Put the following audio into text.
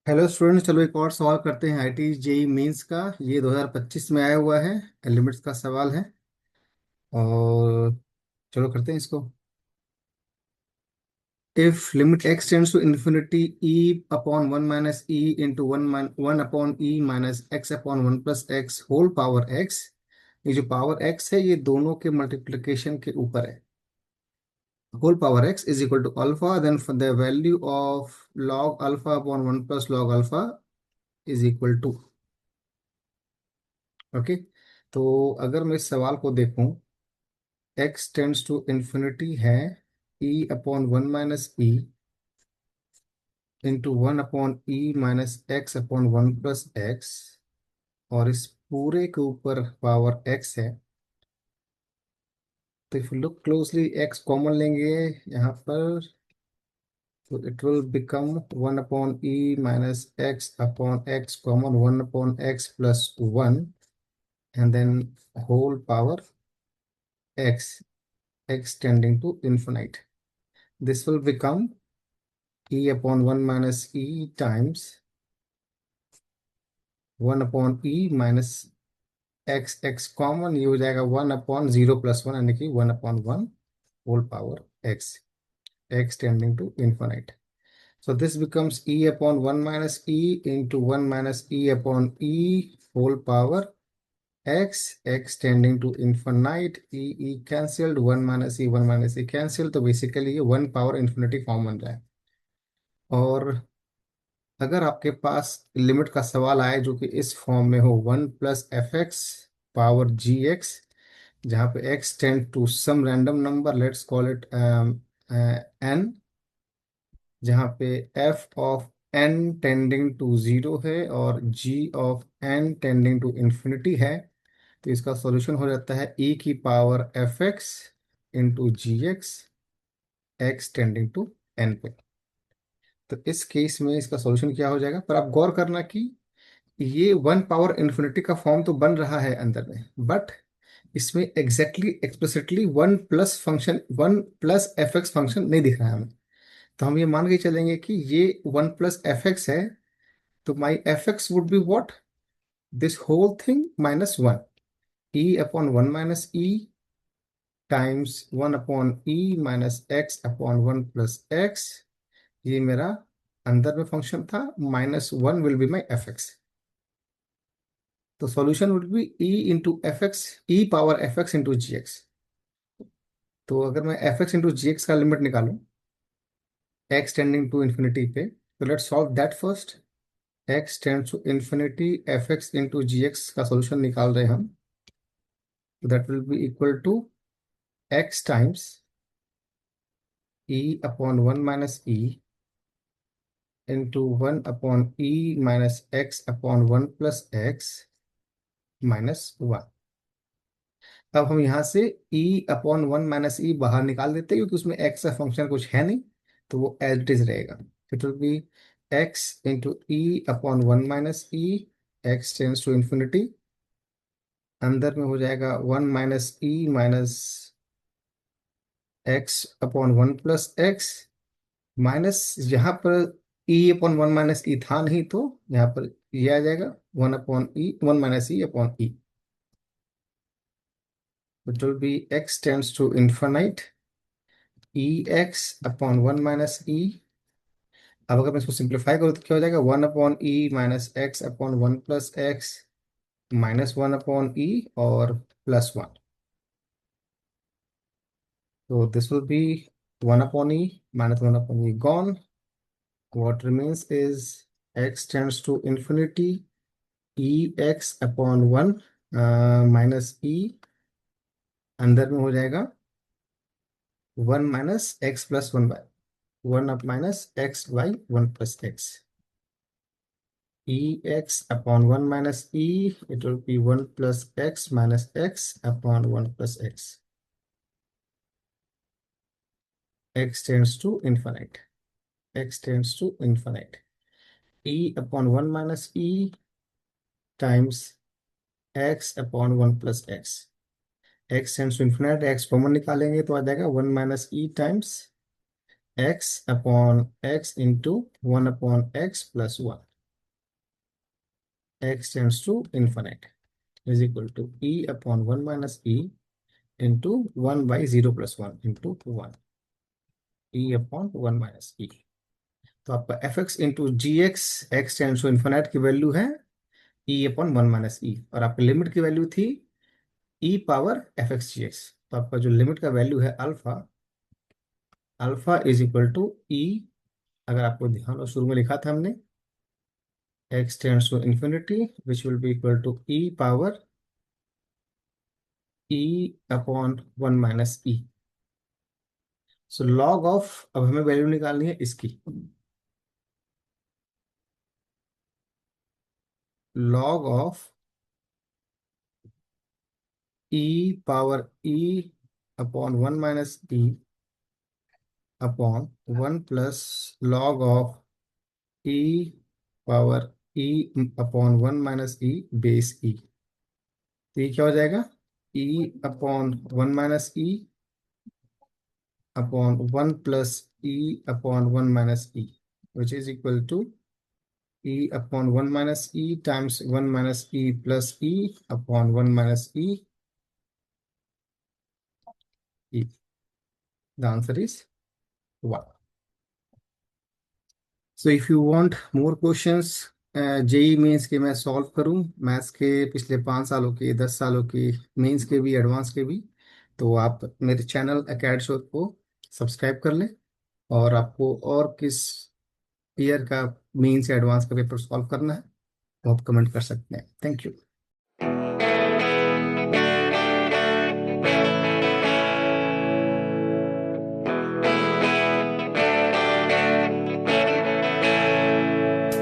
Hello students, चलो एक और सवाल करते हैं। आईटी जेई मेंस का ये 2025 में आया हुआ है। लिमिट्स का सवाल है और चलो करते हैं इसको। If limit x tends to infinity e upon one minus e into one upon e minus x upon one plus x whole power x. ये जो पावर एक्स है ये दोनों के मल्टीप्लिकेशन के ऊपर है। Whole power x is equal to alpha, then the value of log alpha upon one plus log alpha is equal to. Okay, तो अगर मैं इस सवाल को देखूं, x टेंड्स टू इन्फिनिटी है e upon one minus e into one upon e minus x upon one plus x, और इस पूरे के ऊपर पावर x है। तो if you look closely x common लेंगे यहाँ पर, तो it will become one upon e minus x upon x common one upon x plus one, and then whole power x, x tending to infinite. This will become e upon 1 minus e times 1 upon e minus x, x common ये हो जाएगा 1 upon 0 plus 1, यानी कि 1 upon 1 whole power x, x tending to infinite. So this becomes e upon 1 minus e into 1 minus e upon e whole power x, x tending to infinite, e cancelled, 1 minus e cancelled, तो basically ये 1 power infinity form बन रहा है। और अगर आपके पास limit का सवाल आए जो कि इस फॉर्म में हो, one plus f x power g x, जहाँ पे x tend to some random number, let's call it n, जहाँ पे f of n tending to zero है और g of n tending to infinity है, तो इसका सॉल्यूशन हो जाता है ई की power f x into g x, x tending to n पे। तो इस केस में इसका सॉल्यूशन क्या हो जाएगा, पर आप गौर करना कि ये वन पावर इन्फिनिटी का फॉर्म तो बन रहा है अंदर में, बट इसमें exactly explicitly one plus function, one plus f x function नहीं दिख रहा है हमें। तो हम ये मान के चलेंगे कि ये वन प्लस एफ एक्स है, तो my f x would be what, this whole thing minus one, e upon one minus e times one upon e minus x upon one plus x. ये मेरा अंदर में फंक्शन था, minus one will be my f x. तो solution would be e into f x, e power f x into g x. तो अगर मैं f x into g x का लिमिट निकालूं एक्स टेंडिंग टू इन्फिनिटी पे, तो let's solve that first. X tends to infinity, f x into g x का solution निकाल रहे हम, that will be equal to x times e upon one minus e into one upon e minus x upon one plus x minus one. अब हम यहाँ से e upon one minus e बाहर निकाल देते हैं, क्योंकि उसमें x का फंक्शन कुछ है नहीं, तो वो एज इट इज रहेगा। It will be x into e upon one minus e, x tends to infinity, अंदर में हो जाएगा one minus e minus x upon one plus x, minus यहाँ पर e upon one minus e था नहीं, तो यहाँ पर ये आ जाएगा one upon e, one minus e upon e. It will be x tends to infinite e x upon one minus ई। अब अगर मैं इसको सिंप्लीफाई करूँ तो क्या हो जाएगा, one upon e minus x upon one plus x minus one upon e और प्लस वन। तो this will be one upon e minus one upon e gone, what remains is x tends to infinity e x upon one minus e, अंदर में हो जाएगा one minus x plus one by one up minus x by one plus x, ex upon 1 minus e, it will be 1 plus x minus x upon 1 plus x. X tends to infinite. X tends to infinite. E upon 1 minus e times x upon 1 plus x. X tends to infinite, x common निकालेंगे तो आ जाएगा 1 minus e times x upon x into 1 upon x plus 1. x tends to infinite is equal to e upon 1 minus e into 1/0 + 1 into 1 e upon 1 minus e। तो आपका f x into g x, x tends to infinite की value है e upon 1 minus e, और आपकी limit की value थी e power f x g x. तो आपका जो लिमिट का वैल्यू है alpha, alpha is equal to ई, अगर आपको ध्यान हो शुरू में लिखा था हमने x tends to infinity which will be equal to e power e upon 1 minus e. So log of, अब हमें वैल्यू निकालनी है इसकी, log of e power e upon 1 minus e upon 1 plus log of e power e upon 1 minus e base e. तो ये क्या हो जाएगा, e upon 1 minus e upon 1 plus e upon 1 minus e which is equal to e upon 1 minus e times 1 minus e plus e upon 1 minus e e। The answer is 1। So if you want more questions JEE Mains के मैं solve करूं, maths के पिछले 5 सालों के, 10 सालों के, mains के भी, एडवांस के भी, तो आप मेरे चैनल अकेड शो को सब्सक्राइब कर लें। और आपको और किस ईयर का मेंस या एडवांस का पेपर सॉल्व करना है तो आप कमेंट कर सकते हैं। Thank you.